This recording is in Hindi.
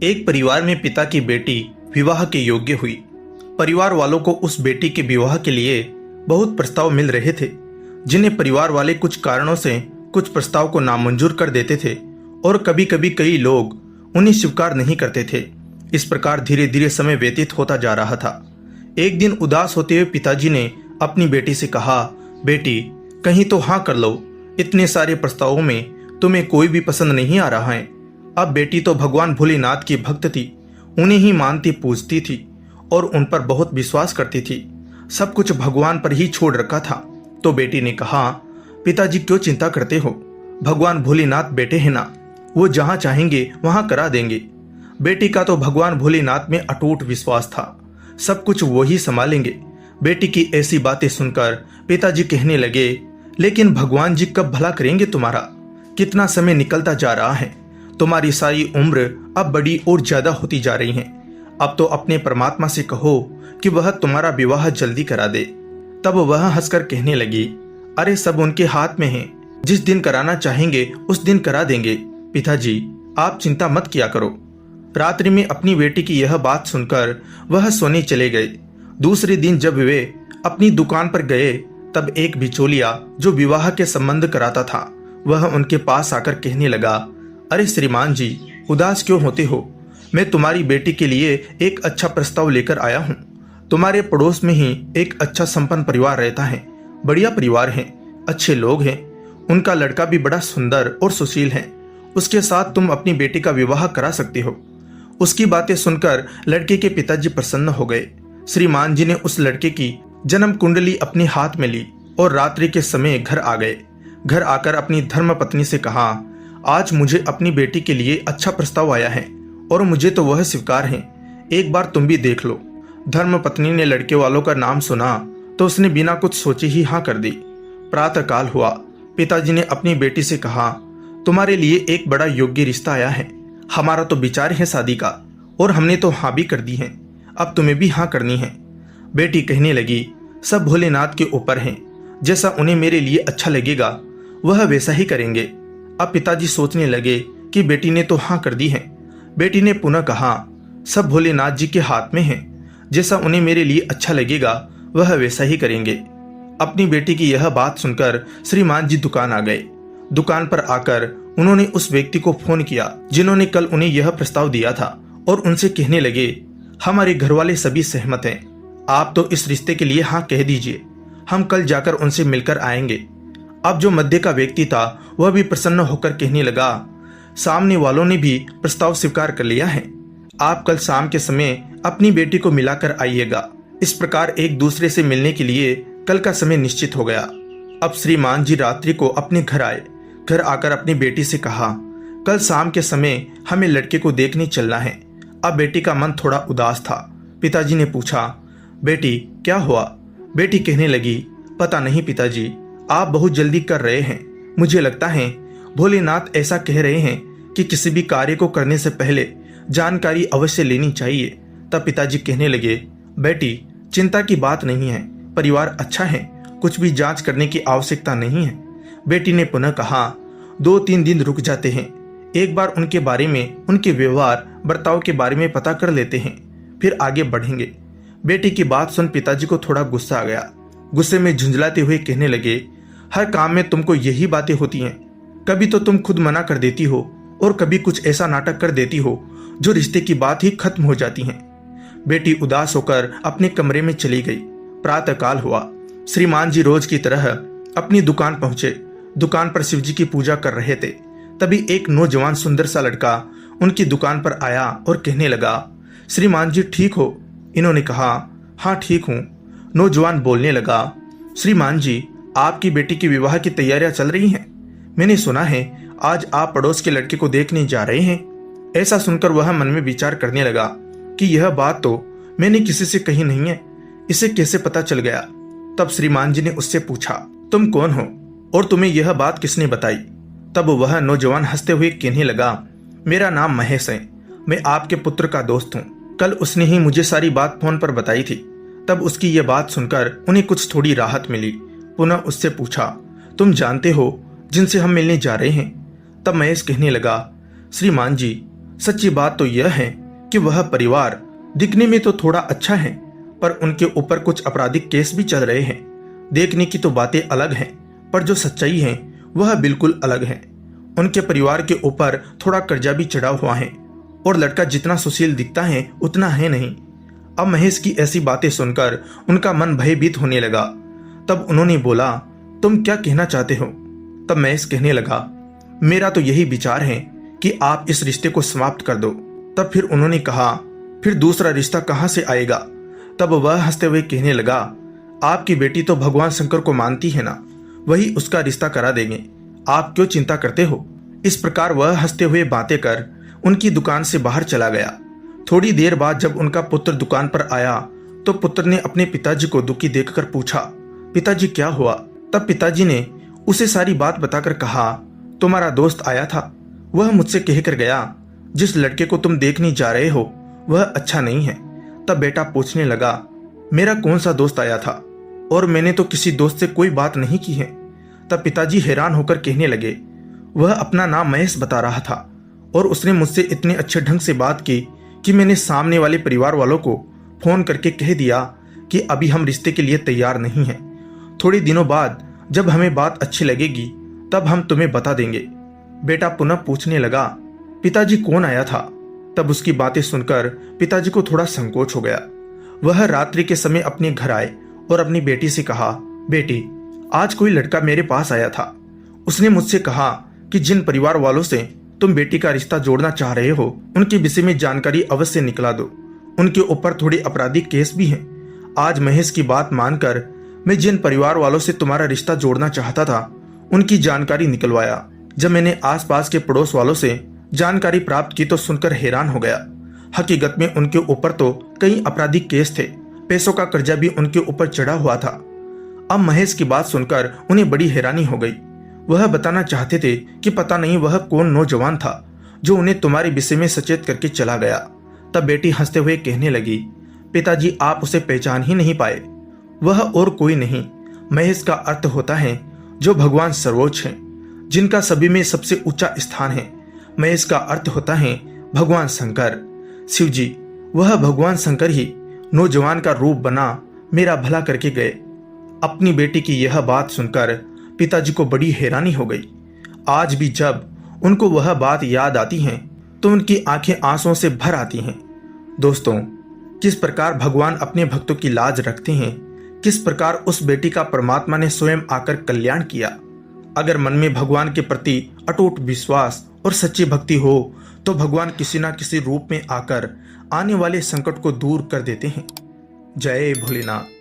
एक परिवार में पिता की बेटी विवाह के योग्य हुई। परिवार वालों को उस बेटी के विवाह के लिए बहुत प्रस्ताव मिल रहे थे, जिन्हें परिवार वाले कुछ कारणों से कुछ प्रस्ताव को नामंजूर कर देते थे और कभी कभी कई लोग उन्हें स्वीकार नहीं करते थे। इस प्रकार धीरे धीरे समय व्यतीत होता जा रहा था। एक दिन उदास होते हुए पिताजी ने अपनी बेटी से कहा, बेटी कहीं तो हाँ कर लो, इतने सारे प्रस्तावों में तुम्हें कोई भी पसंद नहीं आ रहा है। अब बेटी तो भगवान भोलेनाथ की भक्त थी, उन्हें ही मानती पूजती थी और उन पर बहुत विश्वास करती थी। सब कुछ भगवान पर ही छोड़ रखा था। तो बेटी ने कहा, पिताजी क्यों चिंता करते हो, भगवान भोलेनाथ बेटे हैं ना, वो जहां चाहेंगे वहां करा देंगे। बेटी का तो भगवान भोलेनाथ में अटूट विश्वास था, सब कुछ वो ही संभालेंगे। बेटी की ऐसी बातें सुनकर पिताजी कहने लगे, लेकिन भगवान जी कब भला करेंगे तुम्हारा, कितना समय निकलता जा रहा है, तुम्हारी सारी उम्र अब बड़ी और ज्यादा होती जा रही है। अब तो अपने परमात्मा से कहो कि वह तुम्हारा विवाह जल्दी करा दे। तब वह हंसकर कहने लगी, अरे सब उनके हाथ में है, जिस दिन कराना चाहेंगे उस दिन करा देंगे। पिताजी आप चिंता मत किया करो। रात्रि में अपनी बेटी की यह बात सुनकर वह सोने चले गए। दूसरे दिन जब वे अपनी दुकान पर गए तब एक बिचौलिया जो विवाह के संबंध कराता था वह उनके पास आकर कहने लगा, अरे श्रीमान जी उदास क्यों होते हो, मैं तुम्हारी बेटी के लिए एक अच्छा प्रस्ताव लेकर आया हूँ। तुम्हारे पड़ोस में ही एक अच्छा संपन्न परिवार रहता है, बढ़िया परिवार है, अच्छे लोग हैं, उनका लड़का भी बड़ा सुंदर और सुशील है, उसके साथ तुम अपनी बेटी का विवाह करा सकते हो। उसकी बातें सुनकर लड़के के पिताजी प्रसन्न हो गए। श्रीमान जी ने उस लड़के की जन्म कुंडली अपने हाथ में ली और रात्रि के समय घर आ गए। घर आकर अपनी धर्म पत्नी से कहा, आज मुझे अपनी बेटी के लिए अच्छा प्रस्ताव आया है और मुझे तो वह स्वीकार है, एक बार तुम भी देख लो। धर्म पत्नी ने लड़के वालों का नाम सुना तो उसने बिना कुछ सोचे ही हाँ कर दी। प्रातः काल हुआ, पिताजी ने अपनी बेटी से कहा, तुम्हारे लिए एक बड़ा योग्य रिश्ता आया है, हमारा तो विचार है शादी का और हमने तो हाँ भी कर दी है, अब तुम्हें भी हाँ करनी है। बेटी कहने लगी, सब भोलेनाथ के ऊपर है, जैसा उन्हें मेरे लिए अच्छा लगेगा वह वैसा ही करेंगे। अब पिताजी सोचने लगे कि बेटी ने तो हाँ कर दी है। बेटी ने पुनः कहा, सब भोलेनाथ जी के हाथ में है, जैसा उन्हें मेरे लिए अच्छा लगेगा वह वैसा ही करेंगे। अपनी बेटी की यह बात सुनकर श्रीमान जी दुकान आ गए। दुकान पर आकर उन्होंने उस व्यक्ति को फोन किया जिन्होंने कल उन्हें यह प्रस्ताव दिया था और उनसे कहने लगे, हमारे घर वाले सभी सहमत हैं, आप तो इस रिश्ते के लिए हाँ कह दीजिए, हम कल जाकर उनसे मिलकर आएंगे। अब जो मध्य का व्यक्ति था वह भी प्रसन्न होकर कहने लगा, सामने वालों ने भी प्रस्ताव स्वीकार कर लिया है, आप कल शाम के समय अपनी बेटी को मिलाकर आइएगा। इस प्रकार एक दूसरे से मिलने के लिए कल का समय निश्चित हो गया। अब श्रीमान जी रात्रि को अपने घर आए। घर आकर अपनी बेटी से कहा, कल शाम के समय हमें लड़के को देखने चलना है। अब बेटी का मन थोड़ा उदास था। पिताजी ने पूछा, बेटी क्या हुआ? बेटी कहने लगी, पता नहीं पिताजी, आप बहुत जल्दी कर रहे हैं, मुझे लगता है भोलेनाथ ऐसा कह रहे हैं कि किसी भी कार्य को करने से पहले जानकारी अवश्य लेनी चाहिए। तब पिताजी कहने लगे, बेटी चिंता की बात नहीं है, परिवार अच्छा है, कुछ भी जांच करने की आवश्यकता नहीं है। बेटी ने पुनः कहा, 2-3 दिन रुक जाते हैं, एक बार उनके बारे में, उनके व्यवहार बर्ताव के बारे में पता कर लेते हैं, फिर आगे बढ़ेंगे। बेटी की बात सुन पिताजी को थोड़ा गुस्सा आ गया। गुस्से में झुंझलाते हुए कहने लगे, हर काम में तुमको यही बातें होती हैं, कभी तो तुम खुद मना कर देती हो और कभी कुछ ऐसा नाटक कर देती हो जो रिश्ते की बात ही खत्म हो जाती है। बेटी उदास होकर अपने कमरे में चली गई। प्रातः काल हुआ। श्रीमान जी रोज की तरह अपनी दुकान पहुंचे। दुकान पर शिव जी की पूजा कर रहे थे। तभी एक नौजवान सुंदर सा लड़का उनकी दुकान पर आया और कहने लगा, श्रीमान जी ठीक हो? इन्होंने कहा, हाँ ठीक हूँ। नौजवान बोलने लगा, श्रीमान जी आपकी बेटी की विवाह की तैयारियां चल रही हैं, मैंने सुना है आज आप पड़ोस के लड़के को देखने जा रहे हैं। ऐसा सुनकर वह मन में विचार करने लगा कि यह बात तो मैंने किसी से कही नहीं है, इसे कैसे पता चल गया। तब श्रीमान जी ने उससे पूछा, तुम कौन हो और तुम्हें यह बात किसने बताई? तब वह नौजवान हंसते हुए कहने लगा, मेरा नाम महेश है, मैं आपके पुत्र का दोस्त हूँ, कल उसने ही मुझे सारी बात फोन पर बताई थी। तब उसकी यह बात सुनकर उन्हें कुछ थोड़ी राहत मिली। पुनः उससे पूछा, तुम जानते हो जिनसे हम मिलने जा रहे हैं? तब महेश कहने लगा, श्रीमान जी सच्ची बात तो यह है कि वह परिवार दिखने में तो थोड़ा अच्छा है, पर उनके ऊपर कुछ आपराधिक केस भी चल रहे हैं। देखने की तो बातें अलग हैं, पर जो सच्चाई है वह बिल्कुल अलग है। उनके परिवार के ऊपर थोड़ा कर्जा भी चढ़ा हुआ है और लड़का जितना सुशील दिखता है उतना है नहीं। अब महेश की ऐसी बातें सुनकर उनका मन भयभीत होने लगा। तब उन्होंने बोला, तुम क्या कहना चाहते हो? तब महेश कहने लगा, मेरा तो यही विचार है कि आप इस रिश्ते को समाप्त कर दो। तब फिर उन्होंने कहा, फिर दूसरा रिश्ता कहाँ से आएगा? तब वह हंसते हुए कहने लगा, आपकी बेटी तो भगवान शंकर को मानती है ना, वही उसका रिश्ता करा देंगे, आप क्यों चिंता करते हो? इस प्रकार वह हंसते हुए बातें कर उनकी दुकान से बाहर चला गया। थोड़ी देर बाद जब उनका पुत्र दुकान पर आया तो पुत्र ने अपने पिताजी को दुखी देखकर पूछा, पिताजी क्या हुआ? तब पिताजी ने उसे सारी बात बताकर कहा, तुम्हारा दोस्त आया था, वह मुझसे कहकर गया जिस लड़के को तुम देखने जा रहे हो वह अच्छा नहीं है। तब बेटा पूछने लगा, मेरा कौन सा दोस्त आया था? और मैंने तो किसी दोस्त से कोई बात नहीं की है। तब पिताजी हैरान होकर कहने लगे, वह अपना नाम महेश बता रहा था और उसने मुझसे इतने अच्छे ढंग से बात की कि मैंने सामने वाले परिवार वालों को फोन करके कह दिया कि अभी हम रिश्ते के लिए तैयार नहीं हैं। थोड़े दिनों बाद जब हमें बात अच्छी लगेगी तब हम तुम्हें बता देंगे। बेटा पुनः पूछने लगा, पिताजी कौन आया था? तब उसकी बातें सुनकर पिताजी को थोड़ा संकोच हो गया। वह रात्रि के समय अपने घर आए और अपनी बेटी से कहा, बेटी आज कोई लड़का मेरे पास आया था, उसने मुझसे कहा कि जिन परिवार वालों से तुम बेटी का रिश्ता जोड़ना चाह रहे हो उनके विषय में जानकारी अवश्य निकला दो, उनके ऊपर थोड़े आपराधिक केस भी हैं। आज महेश की बात मानकर मैं जिन परिवार वालों से तुम्हारा रिश्ता जोड़ना चाहता था उनकी जानकारी निकलवाया। जब मैंने आसपास के पड़ोस वालों से जानकारी प्राप्त की तो सुनकर हैरान हो गया। हकीकत में उनके ऊपर तो कई आपराधिक केस थे, पैसों का कर्जा भी उनके ऊपर चढ़ा हुआ था। अब महेश की बात सुनकर उन्हें बड़ी हैरानी हो गई। वह बताना चाहते थे कि पता नहीं वह कौन नौजवान था जो उन्हें तुम्हारे विषय में सचेत करके चला गया। तब बेटी हंसते हुए कहने लगी, पिताजी आप उसे पहचान ही नहीं पाए, वह और कोई नहीं, महेश का अर्थ होता है जो भगवान सर्वोच्च हैं, जिनका सभी में सबसे ऊंचा स्थान है। महेश का अर्थ होता है भगवान शंकर, शिव जी। वह भगवान शंकर ही नौजवान का रूप बना मेरा भला करके गए। अपनी बेटी की यह बात सुनकर पिताजी को बड़ी हैरानी हो गई। आज भी जब उनको वह बात याद आती है तो उनकी आंखें आंसुओं से भर आती हैं। दोस्तों, किस प्रकार भगवान अपने भक्तों की लाज रखते हैं, किस प्रकार उस बेटी का परमात्मा ने स्वयं आकर कल्याण किया। अगर मन में भगवान के प्रति अटूट विश्वास और सच्ची भक्ति हो तो भगवान किसी न किसी रूप में आकर आने वाले संकट को दूर कर देते हैं। जय भोलेनाथ।